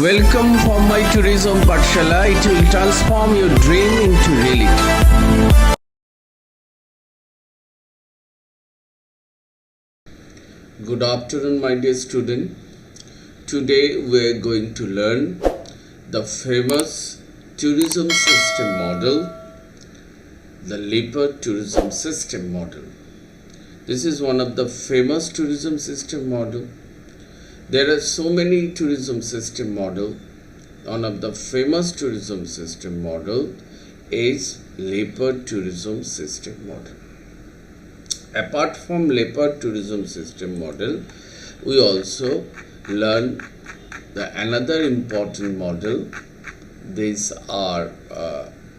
Welcome for my tourism Pathshala. It will transform your dream into reality. Good afternoon, my dear student. Today we are going to learn the famous tourism system model, the Leiper tourism system model. This is one of the famous tourism system model. There are so many tourism system model. One of the famous tourism system model is Leiper tourism system model. Apart from Leiper tourism system model, we also learn another important model. These are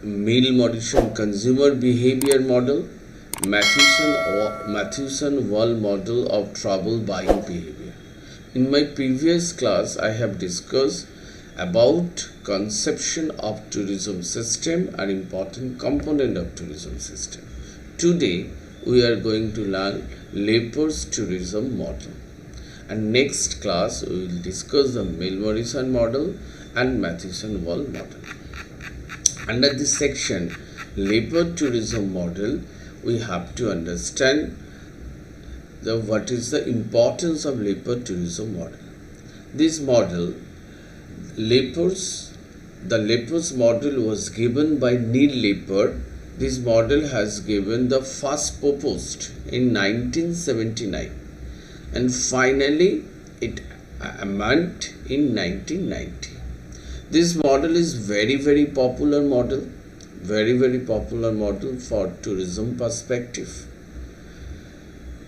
meal modification consumer behavior model, Mathewson-Wall model of travel buying behavior. In my previous class, I have discussed about conception of tourism system and important component of tourism system. Today, we are going to learn Leiper's tourism model. And next class, we will discuss the Mill-Morrison model and Mathewson-Wall model. Under this section, Leiper tourism model, we have to understand what is the importance of Leiper tourism model. This model, the Leiper's model was given by Neil Leiper. This model has given the first proposed in 1979 and finally it amended in 1990. This model is very popular model, very popular model for tourism perspective.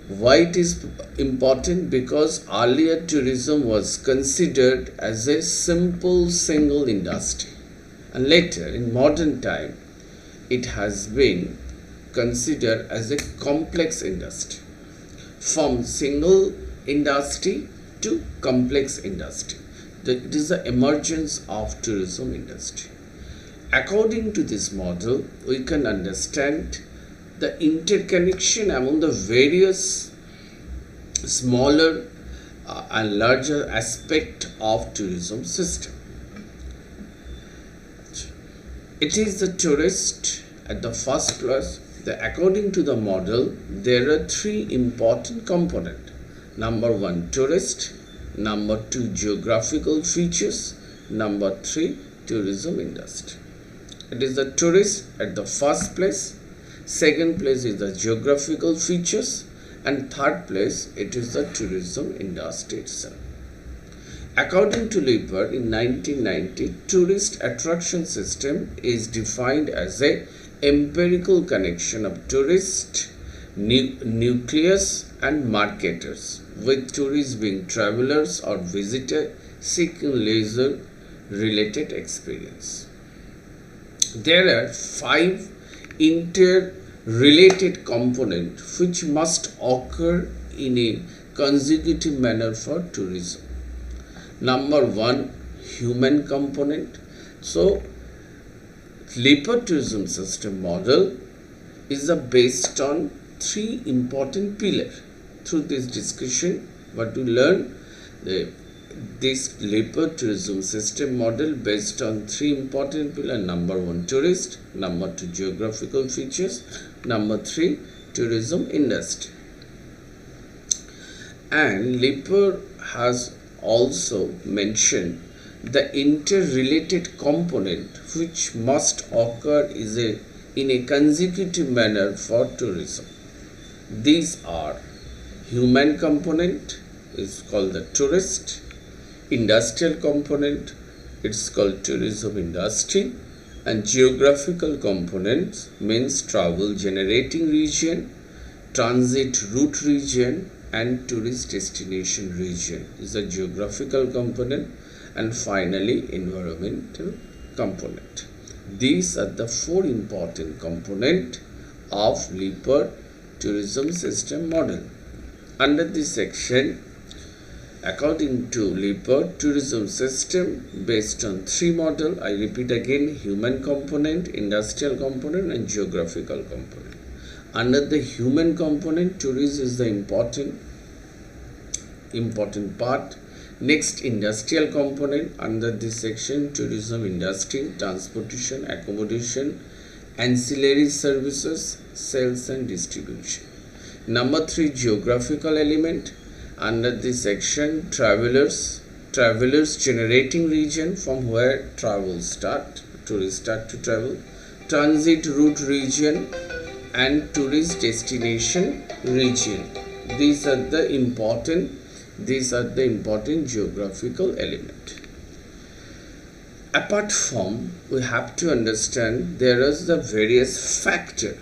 Why it is important? Because earlier tourism was considered as a simple single industry, and later in modern time it has been considered as a complex industry, from single industry to complex industry. It is the emergence of tourism industry. According to this model, we can understand the interconnection among the various smaller and larger aspect of tourism system. It is the tourist at the first place. According to the model, there are three important components. Number one, tourist. Number two, geographical features. Number three, tourism industry. It is the tourist at the first place. Second place is the geographical features, and third place it is the tourism industry itself. According to Leiper, in 1990, tourist attraction system is defined as a empirical connection of tourist nucleus and marketers, with tourists being travelers or visitors seeking leisure related experience. There are 5 interrelated components which must occur in a consecutive manner for tourism. Number one, human component. So, Leiper tourism system model is based on 3 important pillars. Through this discussion, what we learn, this Leiper tourism system model based on 3 important pillars. Number 1, tourist. Number 2, geographical features. Number 3, tourism industry. And Leiper has also mentioned the interrelated component which must occur in a consecutive manner for tourism. These are human component, is called the tourist. Industrial component, it's called tourism industry, and geographical components means travel generating region, transit route region, and tourist destination region is a geographical component, and finally environmental component. These are the 4 important components of Leiper tourism system model. Under this section, according to Leiper tourism system based on 3 models, I repeat again, human component, industrial component, and geographical component. Under the human component, tourism is the important part. Next, industrial component. Under this section, tourism industry, transportation, accommodation, ancillary services, sales and distribution. Number 3, geographical element. Under this section, travelers generating region from where tourists start to travel, transit route region and tourist destination region. These are the important geographical element. Apart from, we have to understand there is the various factor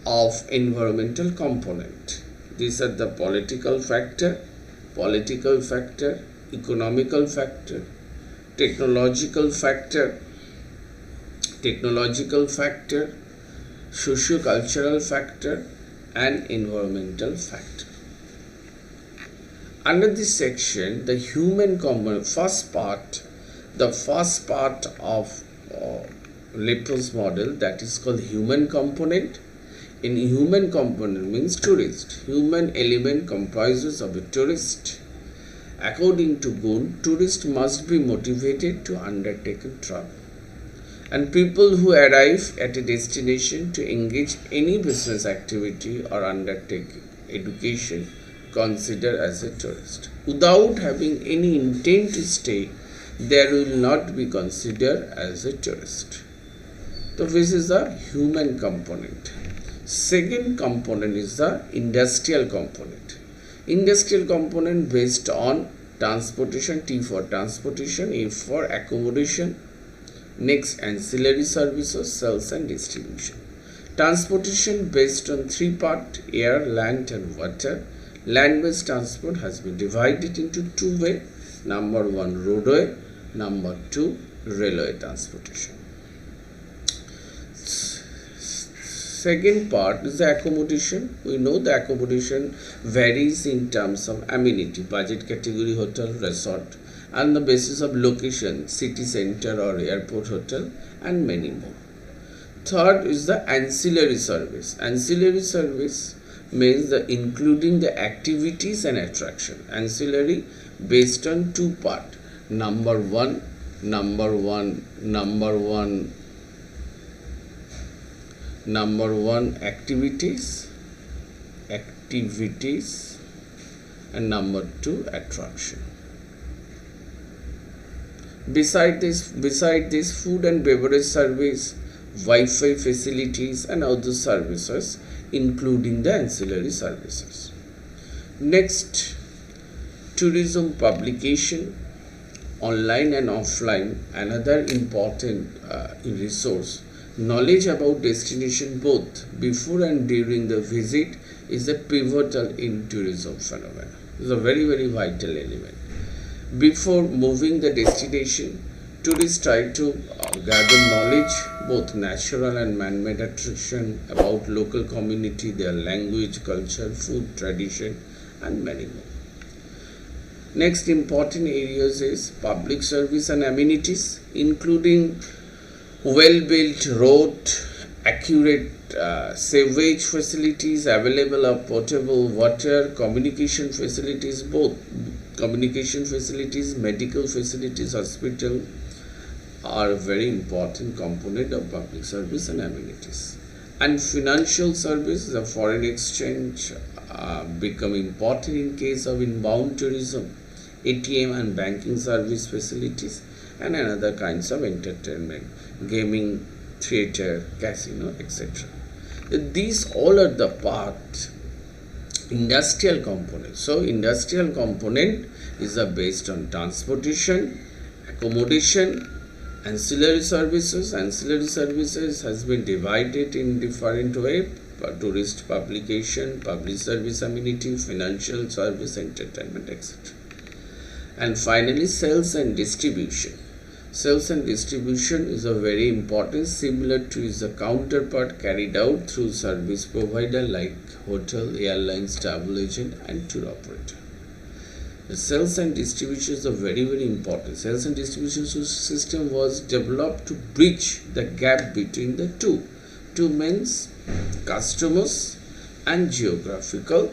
of environmental component. These are the political factor, economical factor, technological factor, socio-cultural factor and environmental factor. Under this section, the human component, the first part of Leiper's model, that is called human component. In human component means tourist. Human element comprises of a tourist. According to Gunn, tourist must be motivated to undertake a travel, and people who arrive at a destination to engage any business activity or undertake education considered as a tourist. Without having any intent to stay, they will not be considered as a tourist. So this is the human component. Second component is the industrial component. Industrial component based on transportation, T for transportation, A for accommodation. Next, ancillary services, sales and distribution. Transportation based on 3 parts, air, land and water. Land-based transport has been divided into 2 ways. Number 1, roadway. Number 2, railway transportation. Second part is the accommodation. We know the accommodation varies in terms of amenity, budget category hotel, resort, and the basis of location, city center or airport hotel, and many more. Third is the ancillary service. Ancillary service means including the activities and attraction. Ancillary based on 2 parts. Number one activities and number 2 attraction. Beside this food and beverage service, Wi-Fi facilities and other services including the ancillary services. Next, tourism publication, online and offline, another important resource. Knowledge about destination both before and during the visit is a pivotal in tourism phenomenon. It is a very, very vital element. Before moving the destination, tourists try to gather knowledge, both natural and man-made attraction, about local community, their language, culture, food, tradition, and many more. Next important areas is public service and amenities, including well-built road, accurate sewage facilities, available of potable water, communication facilities, medical facilities, hospital are a very important component of public service and amenities. And financial service, the foreign exchange become important in case of inbound tourism, ATM and banking service facilities, and another kinds of entertainment, gaming, theatre, casino, etc. These all are the part industrial component. So industrial component is based on transportation, accommodation, ancillary services. Ancillary services has been divided in different ways: tourist publication, public service amenity, financial service, entertainment, etc. And finally, sales and distribution. Sales and distribution is a very important, similar to its counterpart carried out through service provider like hotel, airlines, travel agent and tour operator. The sales and distribution is a very, very important. Sales and distribution system was developed to bridge the gap between the two. Two means customers and geographical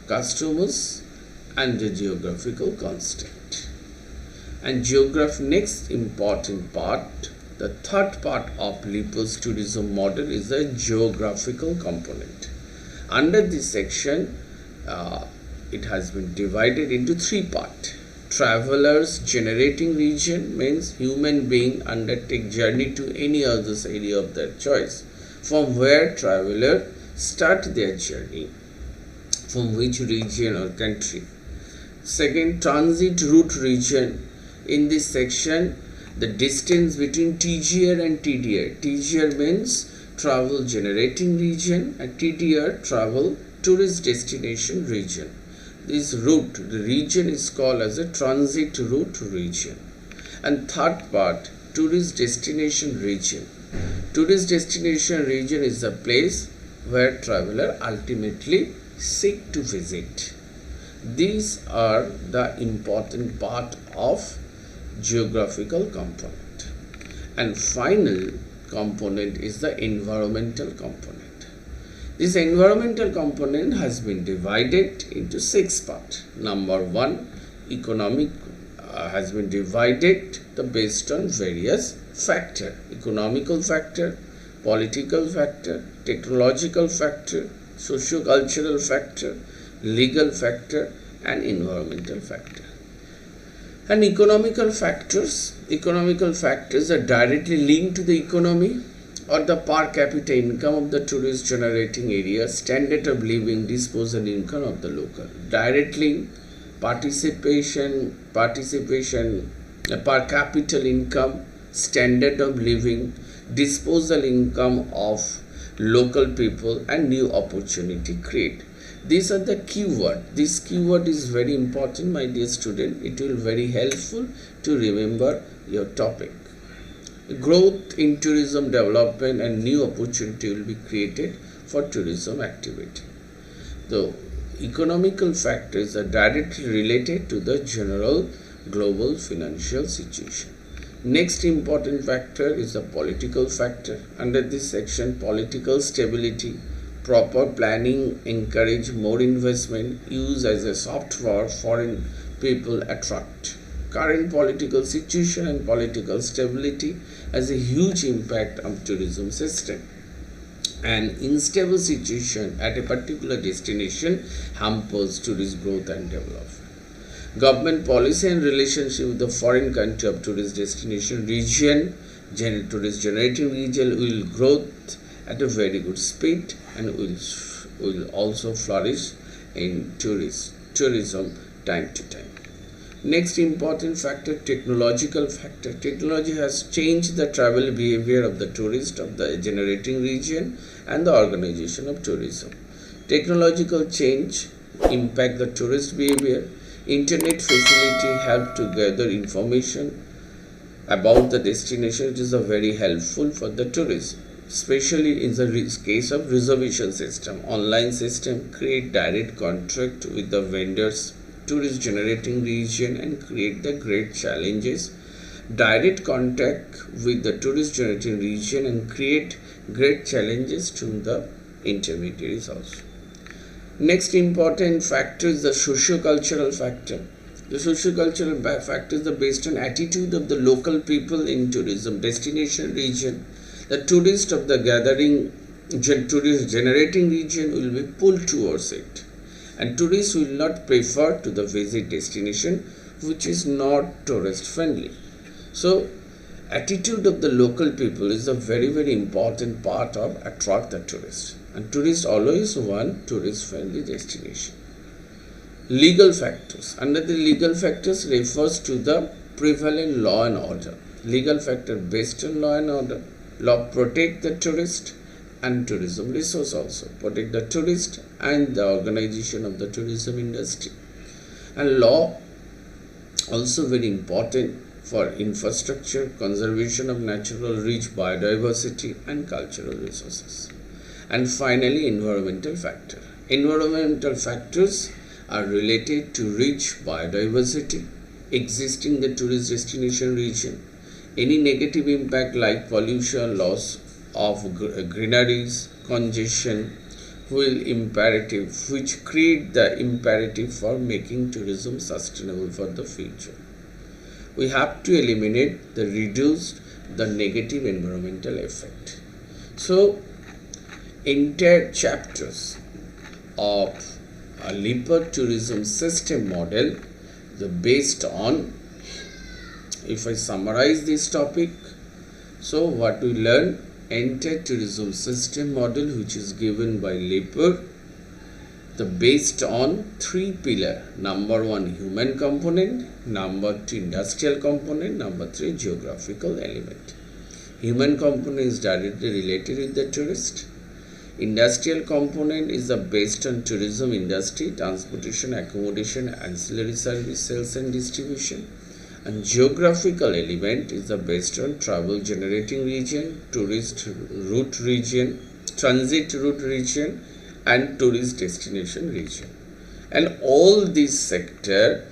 customers and the geographical constant. And next important part, the third part of Leiper's tourism model is the geographical component. Under this section, it has been divided into three parts. Travelers generating region means human being undertake journey to any other area of their choice, from where traveler start their journey, from which region or country. Second, transit route region. In this section, the distance between TGR and TDR. TGR means travel generating region and TDR travel tourist destination region. This route, the region is called as a transit route region. And third part, tourist destination region. Tourist destination region is the place where traveler ultimately seek to visit. These are the important part of geographical component. And final component is the environmental component. This environmental component has been divided into 6 parts. Number 1, economic has been divided based on various factors: economical factor, political factor, technological factor, socio-cultural factor, legal factor, and environmental factor. And economical factors are directly linked to the economy or the per capita income of the tourist generating area, standard of living, disposable income of the local. Directly, participation, per capita income, standard of living, disposable income of local people, and new opportunity create. These are the keyword. This keyword is very important, my dear student. It will very helpful to remember your topic. Growth in tourism development and new opportunity will be created for tourism activity. The economical factors are directly related to the general global financial situation. Next important factor is the political factor. Under this section, political stability, proper planning encourage more investment, use as a soft power foreign people attract. Current political situation and political stability has a huge impact on tourism system. An unstable situation at a particular destination hampers tourist growth and development. Government policy and relationship with the foreign country of tourist destination region, tourist generating region will growth at a very good speed and will also flourish in tourism time to time. Next important factor, technological factor. Technology has changed the travel behavior of the tourist of the generating region and the organization of tourism. Technological change impact the tourist behavior. Internet facility help to gather information about the destination. It is very helpful for the tourist, especially in the case of reservation system. Online system create direct contract with the vendors, tourist generating region, and create the great challenges. Direct contact with the tourist generating region and create great challenges to the intermediaries also. Next important factor is the socio-cultural factor. The socio-cultural factor is based on attitude of the local people in tourism destination region. The tourist of the tourist generating region will be pulled towards it, and tourists will not prefer to the visit destination which is not tourist friendly. So attitude of the local people is a very important part of attract the tourist, and tourists always want tourist friendly destination. Legal factors. Under the legal factors refers to the prevalent law and order. Legal factor based on law and order. Law protect the tourist and tourism resource also. Protect the tourist and the organization of the tourism industry. And law also very important for infrastructure, conservation of natural rich biodiversity and cultural resources. And finally, environmental factor. Environmental factors are related to rich biodiversity existing in the tourist destination region. Any negative impact like pollution, loss of greeneries, congestion, which create the imperative for making tourism sustainable for the future. We have to eliminate the negative environmental effect. So, entire chapters of a Leiper tourism system model based on, if I summarize this topic, so what we learn, entire tourism system model which is given by Leiper, based on three pillars. Number one, human component. Number two, industrial component. Number three, geographical element. Human component is directly related with the tourist. Industrial component is based on tourism industry, transportation, accommodation, ancillary service, sales and distribution. And geographical element is based on travel generating region, tourist route region, transit route region, and tourist destination region. And all these sector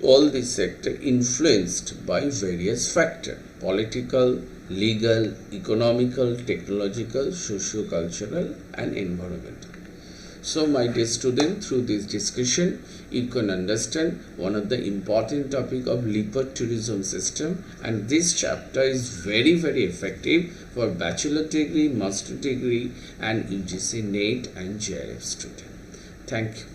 influenced by various factors: political, legal, economical, technological, socio-cultural, and environmental. So my dear student, through this discussion, you can understand one of the important topic of Leiper tourism system, and this chapter is very effective for bachelor degree, master degree, and UGC-NET and JRF student. Thank you.